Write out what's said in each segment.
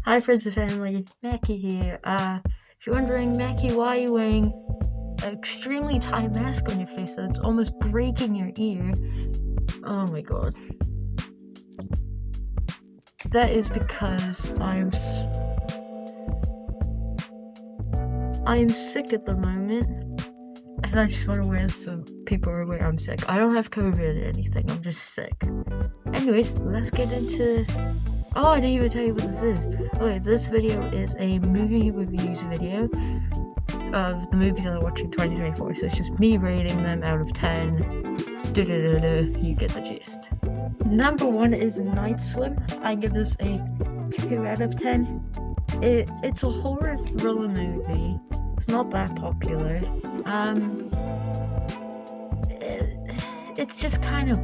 Hi friends and family, Macky here. If you're wondering, Macky, why are you wearing an extremely tight mask on your face that's almost breaking your ear? Oh my god. That is because I'm sick at the moment, and I just want to wear this so people are aware I'm sick. I don't have COVID or anything, I'm just sick. Anyways, let's get into... Oh, I didn't even tell you what this is. Okay, this video is a movie reviews video of the movies that I watched in 2024. So it's just me rating them out of 10. You get the gist. Number 1 is Night Swim. I give this a 2 out of 10. It's a horror thriller movie. It's not that popular. It's just kind of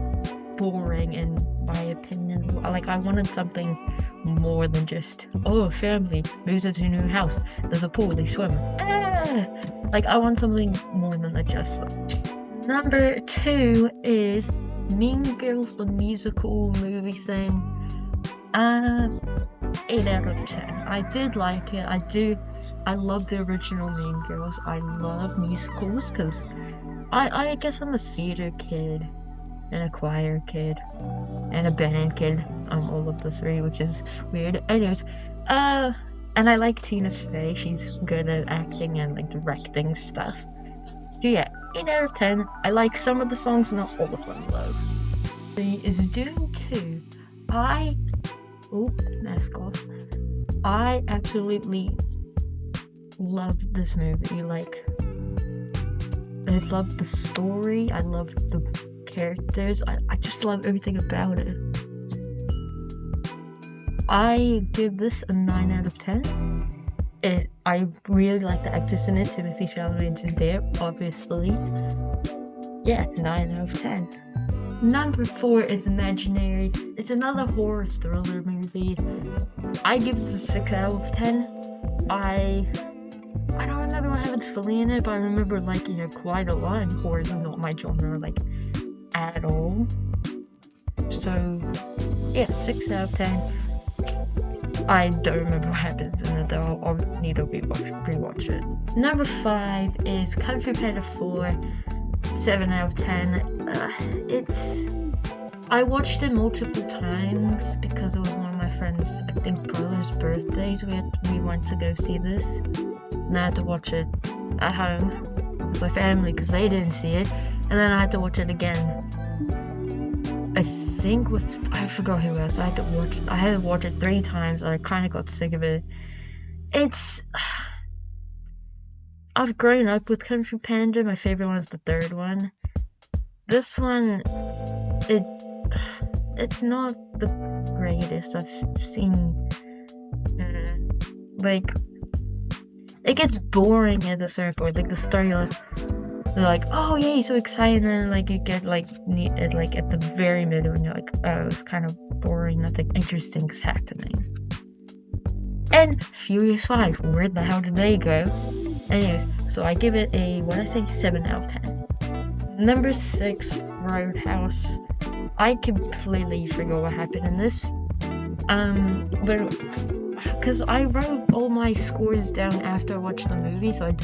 boring in my opinion. Like, I wanted something more than just, oh, family moves into a new house, there's a pool, they swim. Like, I want something more than that. Just Number 2 is Mean Girls, the musical movie thing. 8 out of 10. I did like it. I love the original Mean Girls. I love musicals because I guess I'm a theater kid and a choir kid and a band kid. I'm all of the three, which is weird. Anyways, and I like Tina Fey. She's good at acting and like directing stuff. So yeah, 8 out of 10. I like some of the songs, not all of them though. Is Dune 2. Mask off. I absolutely love this movie. Like, I love the story. I love the characters. I just love everything about it. I give this a 9 out of 10. I really like the actress in it. Timothy Chalamet is there, obviously. Yeah, 9 out of 10. Number 4 is Imaginary. It's another horror thriller movie. I give this a 6 out of 10. I don't remember what happens fully in it, but I remember liking it quite a lot, and horror is not my genre, like, at all. So, yeah, 6 out of 10. I don't remember what happens in it though, I'll need to rewatch it. Number 5 is Kung Fu Panda 4, 7 out of 10. I watched it multiple times because it was one of my friend's, I think, brother's birthdays. We went to go see this, and I had to watch it at home with my family because they didn't see it, and then I had to watch it again. I forgot who else. I had to watch it 3 times, and I kind of got sick of it. I've grown up with Kung Fu Panda. My favorite one is the 3rd one. This one, it's not the greatest I've seen. Like, it gets boring at a certain point. Like, the story, they're like, oh yay, so exciting, and like you get like at the very middle, and you're like, oh, it's kind of boring, nothing interesting is happening. And Furious 5, where the hell did they go? Anyways, so I give it a 7 out of 10. Number 6, Roadhouse. I completely forgot what happened in this. But because I wrote all my scores down after I watched the movie, so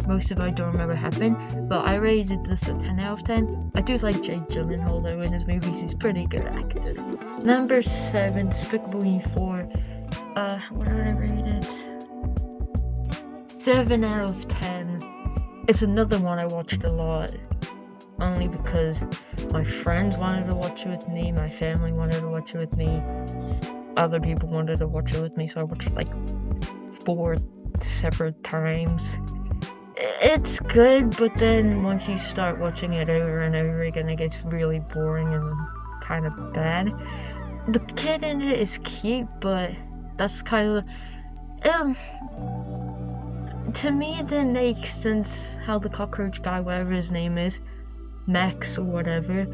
most of it I don't remember what happened, but I rated this a 10 out of 10. I do like Jake Gyllenhaal though in his movies, he's a pretty good actor. Number 7, Despicable Me 4. What did I rate it? 7 out of 10. It's another one I watched a lot, only because my friends wanted to watch it with me, my family wanted to watch it with me, other people wanted to watch it with me, so I watched it like 4 separate times. It's good, but then once you start watching it over and over again, it gets really boring and kind of bad. The kid in it is cute, but that's kind of... to me, it didn't make sense how the cockroach guy, whatever his name is, Max or whatever,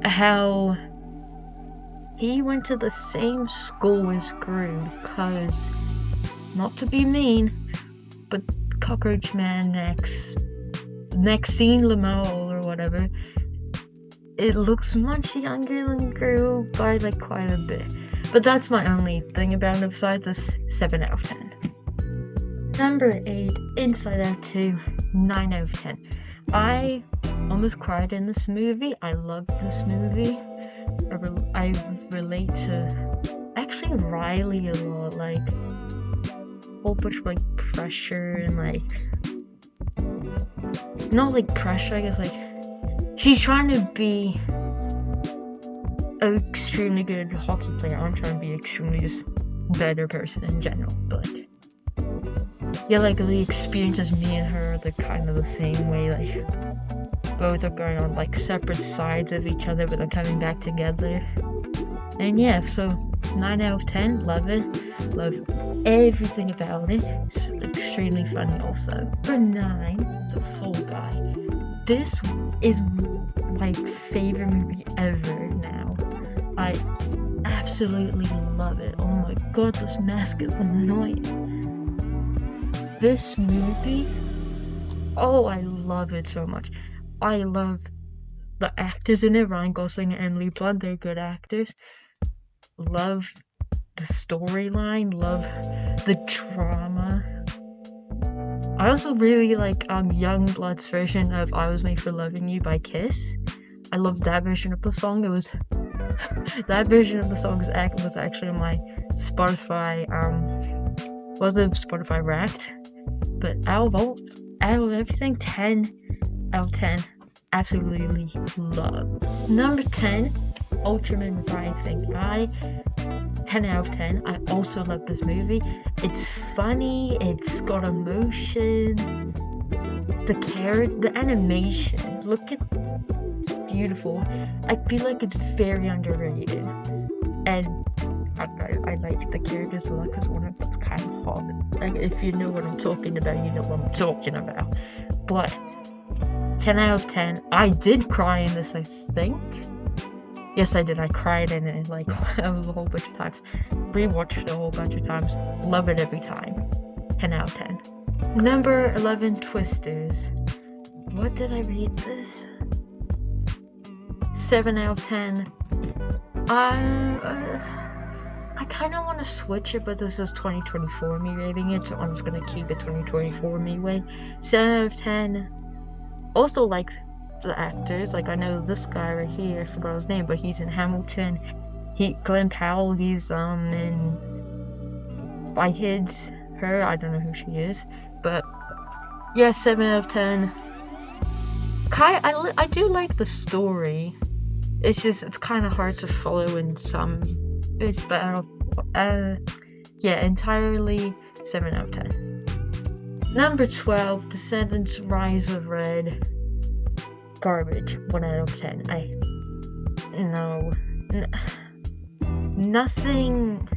how he went to the same school as Gru, because, not to be mean, but Cockroach Man Maxine Lamel or whatever, it looks much younger than Gru by like quite a bit. But that's my only thing about it besides this 7 out of 10. Number 8, Inside Out 2, 9 out of 10. I almost cried in this movie. I love this movie. I relate to actually Riley a lot, like whole bunch of like pressure and like not like pressure, I guess, like she's trying to be an extremely good hockey player. I'm trying to be extremely just better person in general, but like yeah, like the experiences me and her are the kind of the same way, like both are going on like separate sides of each other but they're coming back together. And yeah, so 9 out of 10, love it, love everything about it. It's extremely funny also. Number 9, The Fall Guy. This is my favorite movie ever now. I absolutely love it. Oh my god, this mask is annoying. This movie, oh, I love it so much. I love the actors in it, Ryan Gosling and Emily Blunt, they're good actors. Love the storyline, love the drama. I also really like Youngblood's version of I Was Made for Loving You by Kiss. I love that version of the song. It was that version of the song was actually on my Spotify wasn't Spotify Wrapped. But out of everything, 10 out of 10. Absolutely love. Number 10, Ultraman Rising. 10 out of 10. I also love this movie. It's funny, it's got emotion. The animation, look at it's beautiful. I feel like it's very underrated. And I like the characters a lot because one of them's kind of hot. Like, if you know what I'm talking about, you know what I'm talking about. But 10 out of 10. I did cry in this, I think. Yes, I did. I cried in it like a whole bunch of times. Rewatched it a whole bunch of times. Love it every time. 10 out of 10. Number 11, Twisters. What did I rate this? 7 out of 10. I kind of want to switch it, but this is 2024 me rating it, so I'm just going to keep it 2024 me way. 7 out of 10. Also like the actors, like I know this guy right here, I forgot his name, but he's in Hamilton. Glenn Powell, he's in Spy Kids. Her, I don't know who she is, but yeah, 7 out of 10. I do like the story. It's kind of hard to follow in some bits, but yeah, entirely 7 out of 10. Number 12, Descendants Rise of Red. Garbage. 1 out of 10. Nothing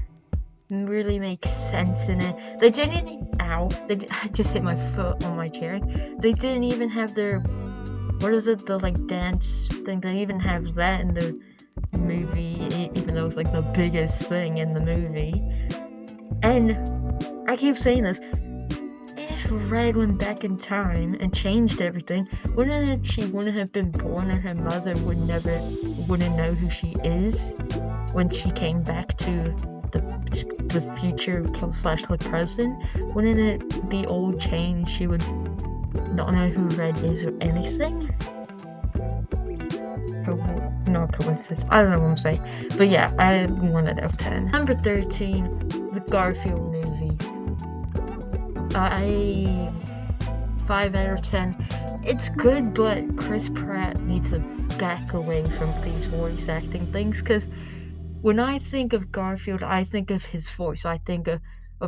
really makes sense in it. They didn't. I just hit my foot on my chair. They didn't even have their. What is it? The like dance thing. They didn't even have that in the movie, even though it's like the biggest thing in the movie. And I keep saying this. If Red went back in time and changed everything, she wouldn't have been born, and her mother wouldn't know who she is when she came back to the future / the present. Wouldn't it be all changed? She would not know who Red is or anything. No coincidence. I don't know what I'm saying, but yeah, I 1 out of 10. Number 13, the Garfield movie. 5 out of 10. It's good, but Chris Pratt needs to back away from these voice acting things, because when I think of Garfield, I think of his voice. I think of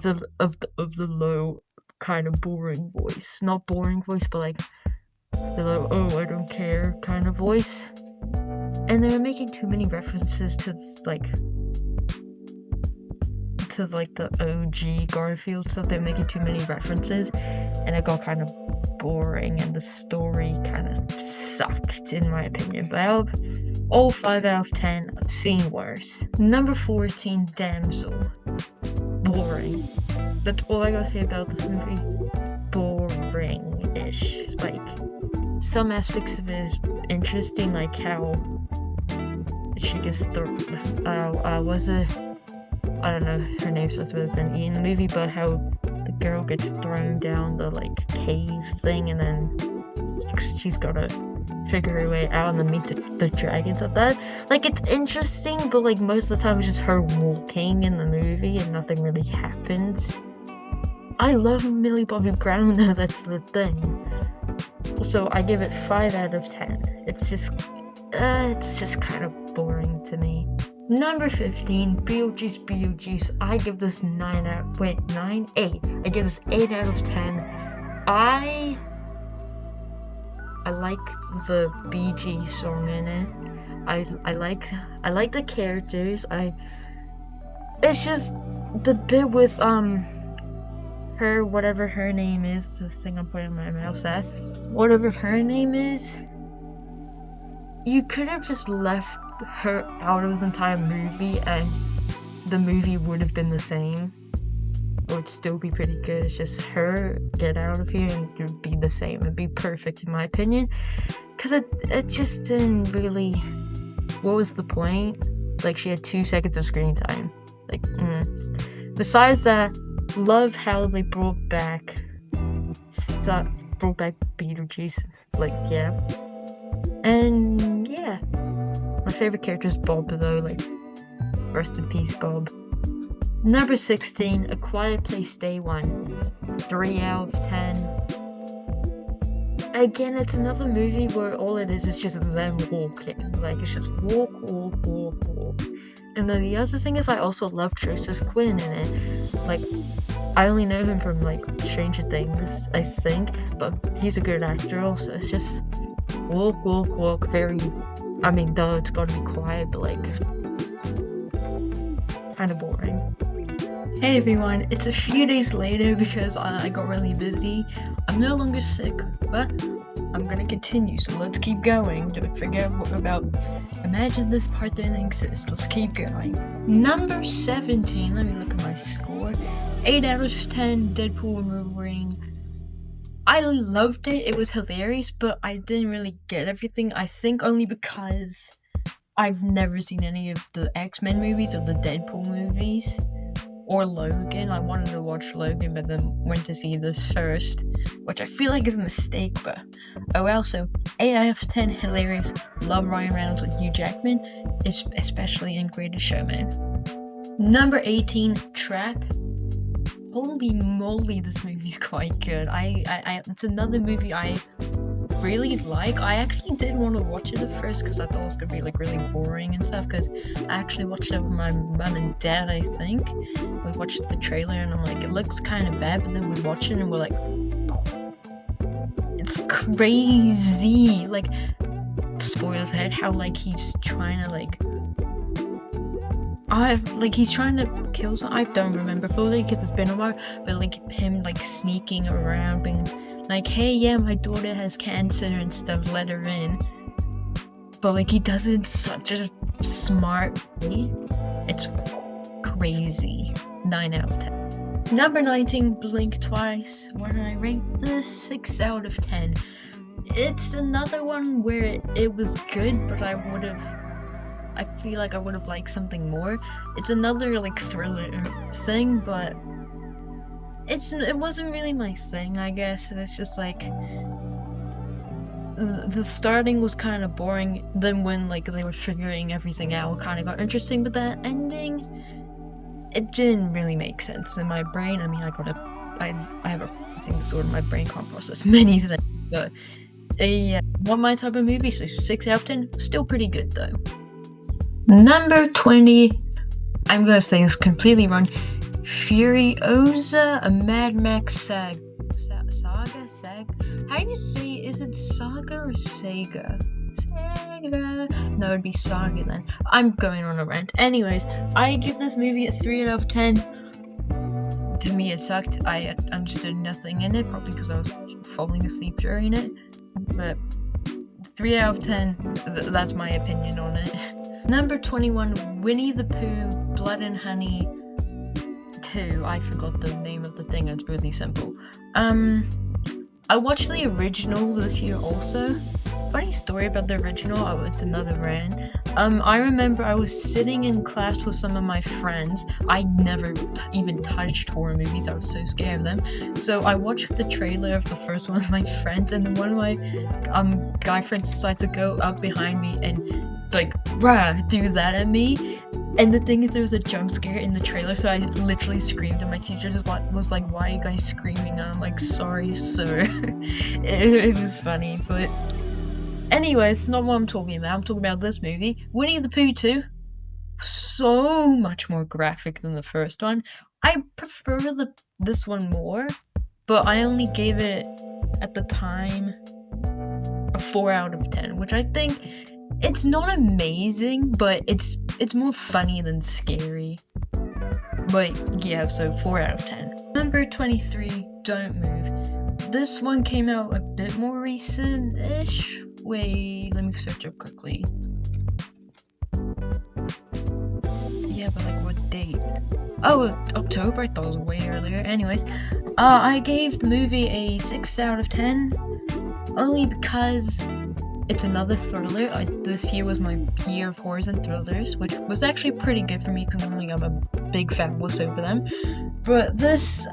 the low, kind of boring voice. Not boring voice, but like the low, oh, I don't care kind of voice. And they were making too many references to the OG Garfield stuff. They're making too many references, and it got kind of boring, and the story kind of sucked, in my opinion. But all 5 out of 10, I've seen worse. Number 14, Damsel. Boring. That's all I gotta say about this movie. Boring-ish. Like, some aspects of it is interesting, like how she gets I don't know, her name starts with an E in the movie, but how the girl gets thrown down the like cave thing, and then she's gotta figure her way out and then meets the dragons of that. Like, it's interesting, but like most of the time it's just her walking in the movie and nothing really happens. I love Millie Bobby Brown though, that's the thing. So I give it 5 out of 10. It's just kind of boring to me. Number 15, Beetlejuice. I give this 8. I give this 8 out of 10. I like the BG song in it. I like the characters. It's just the bit with her, whatever her name is, the thing I'm putting my mouse at, whatever her name is, you could have just left her out of the entire movie and the movie would have been the same. It would still be pretty good. It's just her, get out of here, and it would be the same. It'd be perfect in my opinion. Cause it just didn't really, what was the point? Like, she had 2 seconds of screen time. Like, Besides that, love how they brought back Beetlejuice. Like, yeah. And yeah, my favorite character is Bob though, like, rest in peace Bob. Number 16, A Quiet Place Day 1, 3 out of 10. Again, it's another movie where all it is just them walking. Like, it's just walk. And then the other thing is, I also love Joseph Quinn in it. Like, I only know him from like Stranger Things, I think, but he's a good actor also. It's just walk, very, I mean, though it's gotta be quiet, but like, kinda boring. Hey everyone, it's a few days later because I got really busy. I'm no longer sick, but I'm gonna continue, so let's keep going. Don't forget about Imagine This Part Didn't Exist. Let's keep going. Number 17, let me look at my score. 8 out of 10, Deadpool and Wolverine. I loved it, it was hilarious, but I didn't really get everything. I think only because I've never seen any of the X-Men movies or the Deadpool movies. Or Logan. I wanted to watch Logan, but then went to see this first, which I feel like is a mistake, but oh well. So 8 out of 10, hilarious. Love Ryan Reynolds and Hugh Jackman, especially in Greatest Showman. Number 18, Trap. Holy moly, this movie's quite good. It's another movie I really like. I actually did want to watch it at first because I thought it was gonna be like really boring and stuff, because I actually watched it with my mum and dad, I think. We watched the trailer and I'm like, it looks kind of bad, but then we watch it and we're like, it's crazy. Like, spoilers ahead, how like he's trying to he's trying to kill someone. I don't remember fully because it's been a while, but like him like sneaking around being like, hey, yeah, my daughter has cancer and stuff, let her in. But like, he does it in such a smart way. It's crazy. 9 out of 10. Number 19, Blink Twice. What did I rate this? 6 out of 10. It's another one where it was good, but I feel like I would have liked something more. It's another like thriller thing, but it wasn't really my thing, I guess. It's just like the starting was kind of boring. Then when like they were figuring everything out, it kind of got interesting. But the ending, it didn't really make sense in my brain. I mean, I have a thing disorder. My brain can't process many things. But yeah, not my type of movie. So 6 out of 10, still pretty good though. Number 20, I'm gonna say this completely wrong. Furiosa, a Mad Max saga? How do you say, is it saga or Sega? Sega. No, it'd be saga then. I'm going on a rant. Anyways, I give this movie a 3 out of 10. To me, it sucked. I understood nothing in it, probably because I was falling asleep during it. But 3 out of 10, that's my opinion on it. Number 21, Winnie the Pooh, Blood and Honey 2. I forgot the name of the thing, it's really simple. I watched the original this year also, funny story about the original. Oh, it's another rant. I remember I was sitting in class with some of my friends. I never even touched horror movies. I was so scared of them. So I watched the trailer of the first one with my friends, and then one of my guy friends decides to go up behind me and like do that at me. And the thing is, there was a jump scare in the trailer, so I literally screamed, and my teacher was like, "Why are you guys screaming?" And I'm like, "Sorry, sir." it was funny, but anyway, it's not what I'm talking about. I'm talking about this movie, Winnie the Pooh 2. So much more graphic than the first one. I prefer this one more, but I only gave it, at the time, a 4 out of 10, which I think it's not amazing, but it's more funny than scary. But yeah, so 4 out of 10. Number 23, Don't Move. This one came out a bit more recent-ish. Wait, let me search up quickly. Yeah, but like what date? Oh, October. I thought it was way earlier. Anyways, I gave the movie a 6 out of 10, only because it's another thriller. This year was my year of horrors and thrillers, which was actually pretty good for me, considering I'm a big fat wuss over them. But this,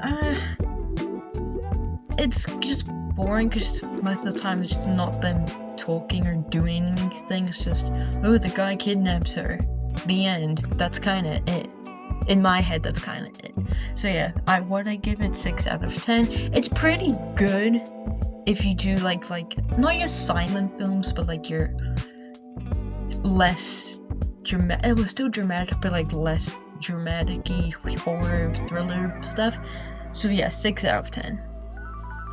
it's just boring, because most of the time it's just not them talking or doing anything. It's just, oh, the guy kidnaps her. The end. That's kind of it. In my head, that's kind of it. So yeah, I give it 6 out of 10. It's pretty good if you do like not your silent films, but like your less dramatic. It was still dramatic, but like less dramatic-y horror thriller stuff. So yeah, 6 out of 10.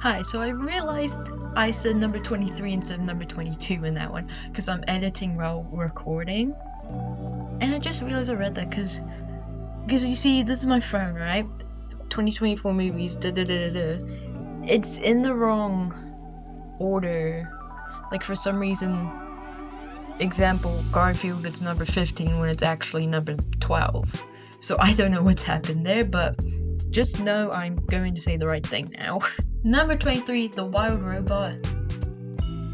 Hi, so I realized I said number 23 instead of number 22 in that one, because I'm editing while recording, and I just realized I read that because you see, this is my phone, right? 2024 movies, It's in the wrong order. Like, for some reason, example, Garfield, it's number 15 when it's actually number 12. So I don't know what's happened there, but just know I'm going to say the right thing now. Number 23, The Wild Robot.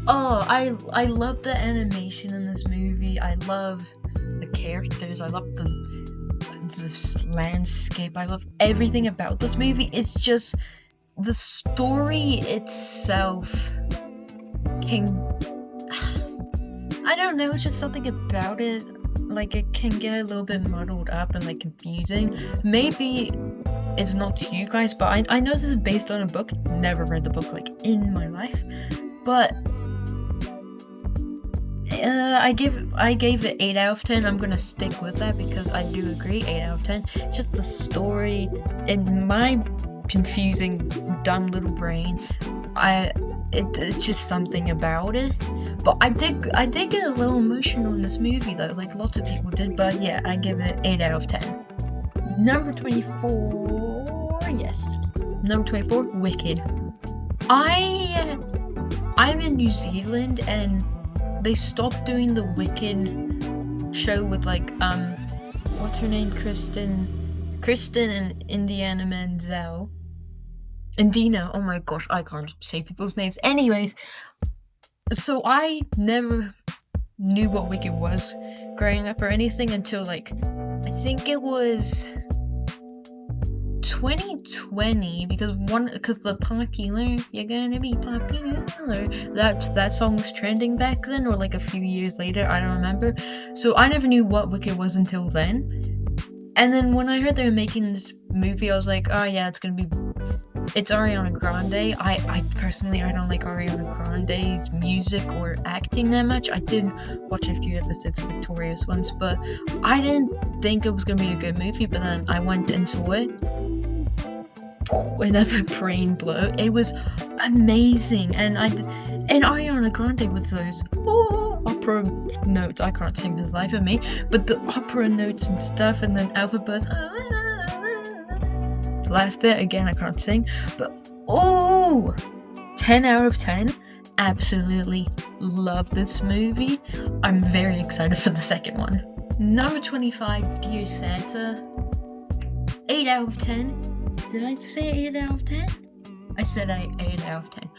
Oh, I love the animation in this movie. I love the characters. I love this landscape. I love everything about this movie. It's just the story itself I don't know, it's just something about it, like it can get a little bit muddled up and like confusing. Maybe it's not to you guys, but I know this is based on a book. Never read the book like in my life, but I gave it 8 out of 10. I'm gonna stick with that because I do agree, 8 out of 10. It's just the story in my confusing, dumb little brain. It's just something about it. But I did get a little emotional in this movie though, like lots of people did. But yeah, I give it 8 out of 10. Number 24, yes. Number 24, Wicked. I'm in New Zealand, and they stopped doing the Wicked show with like what's her name, Kristen and Indiana Menzel. Indina, oh my gosh, I can't say people's names. Anyways, so I never knew what Wicked was growing up or anything until like, I think it was 2020, because the popular, you're gonna be popular, that song was trending back then, or like a few years later, I don't remember. So I never knew what Wicked was until then. And then when I heard they were making this movie, I was like, oh yeah, it's Ariana Grande. I personally, I don't like Ariana Grande's music or acting that much. I did watch a few episodes of Victorious once, but I didn't think it was gonna be a good movie. But then I went into it. Another brain blow. It was amazing, and Ariana Grande with those opera notes. I can't sing for the life of me, but the opera notes and stuff, and then alphabets. The last bit again, I can't sing, but 10 out of 10. Absolutely love this movie. I'm very excited for the second one. Number 25, Dear Santa. 8 out of 10. Did I say 8 out of 10? I said 8 out of 10.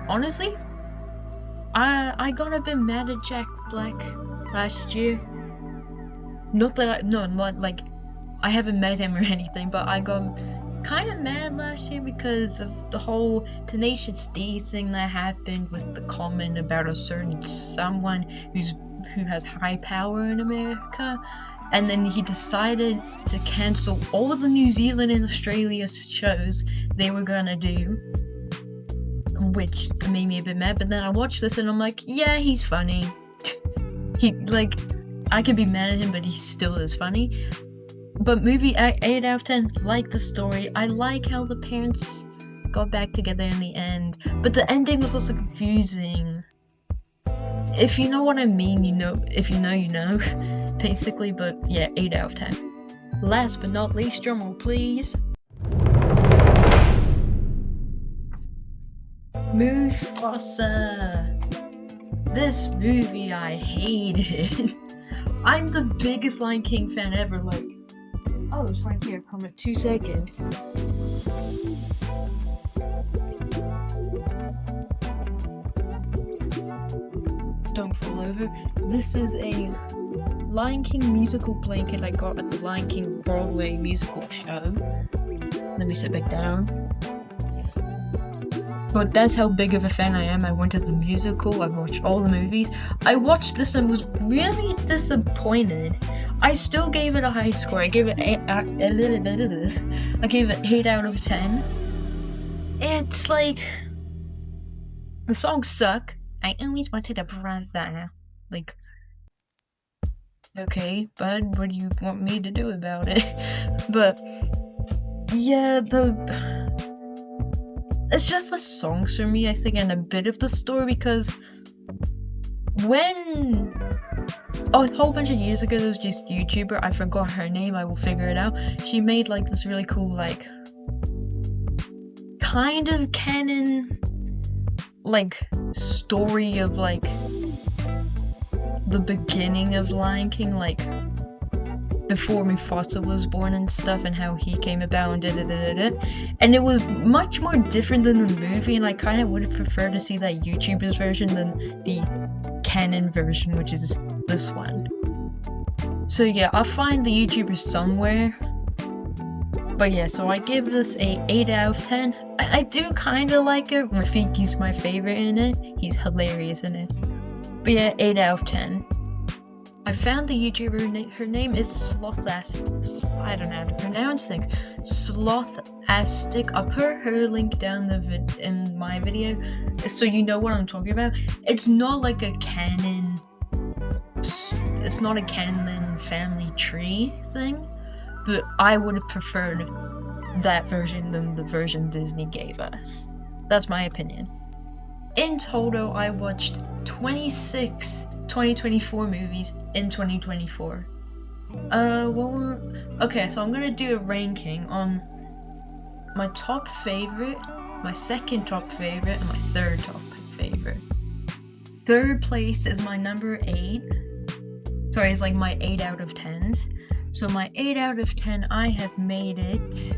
Honestly, I got a bit mad at Jack Black last year. Not like I haven't met him or anything, but I got kind of mad last year because of the whole Tenacious D thing that happened with the comment about a certain someone who has high power in America, and then he decided to cancel all the New Zealand and Australia shows they were gonna do, which made me a bit mad. But then I watched this and I'm like, yeah, he's funny. He like, I could be mad at him, but he still is funny. But movie 8 out of 10. Like the story. I like how the parents got back together in the end, but the ending was also confusing. If you know what I mean, you know. If you know, you know. Basically, but yeah, 8 out of 10. Last but not least, drumroll please. Mufasa. This movie I hated. I'm the biggest Lion King fan ever. Like, oh, it's right here. Come in 2 seconds. Don't fall over. This is a Lion King musical blanket I got at the Lion King Broadway musical show. Let me sit back down. But that's how big of a fan I am. I went to the musical, I watched all the movies. I watched this and was really disappointed. I still gave it a high score. I gave it 8 out of 10. It's like, the songs suck. I always wanted a brother. Like, okay, bud, what do you want me to do about it? But yeah, it's just the songs for me, I think, and a bit of the story, because when a whole bunch of years ago there was this YouTuber, I forgot her name, I will figure it out. She made like this really cool, like, kind of canon, like, story of like the beginning of Lion King, like before Mufasa was born and stuff, and how he came about and and it was much more different than the movie, and I kind of would have preferred to see that YouTuber's version than the canon version, which is this one. So yeah, I'll find the YouTuber somewhere. But yeah, so I give this a 8 out of 10. I do kind of like it. Rafiki's my favorite in it. He's hilarious in it. But yeah, 8 out of 10. I found the YouTuber, her name is I don't know how to pronounce things. Slothastic. I'll put her link down in my video, so you know what I'm talking about. It's not like a canon, it's not a canon family tree thing, but I would have preferred that version than the version Disney gave us. That's my opinion. In total, I watched 26 2024 movies in 2024. Okay, so I'm gonna do a ranking on my top favorite, my second top favorite, and my third top favorite. Third place is my number 8. Sorry, it's like my 8 out of 10s. So my 8 out of 10, I have made it.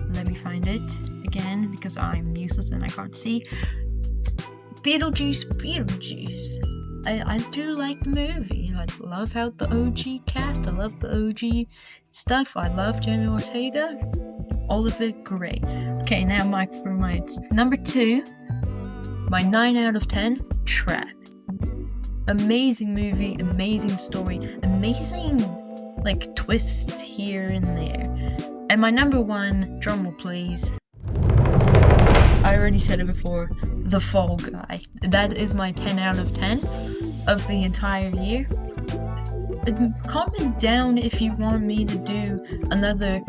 Let me find it again because I'm useless and I can't see. Beetlejuice. I do like the movie. I love how the OG cast. I love the OG stuff. I love Jenny Ortega. All of it great. Okay, now for my number 2, my 9 out of 10, Trap. Amazing movie, amazing story, amazing like twists here and there. And my number 1, drumroll please. I already said it before, The Fall Guy. That is my 10 out of 10 of the entire year. Comment down if you want me to do another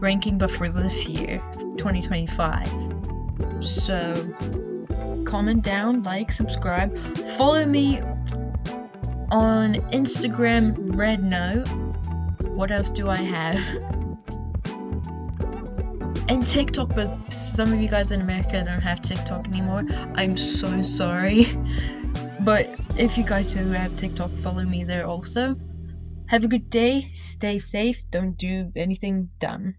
ranking, but for this year, 2025. So, comment down, like, subscribe, follow me on Instagram, Rednote. What else do I have? And TikTok, but some of you guys in America don't have TikTok anymore. I'm so sorry. But if you guys do have TikTok, follow me there also. Have a good day, stay safe, don't do anything dumb.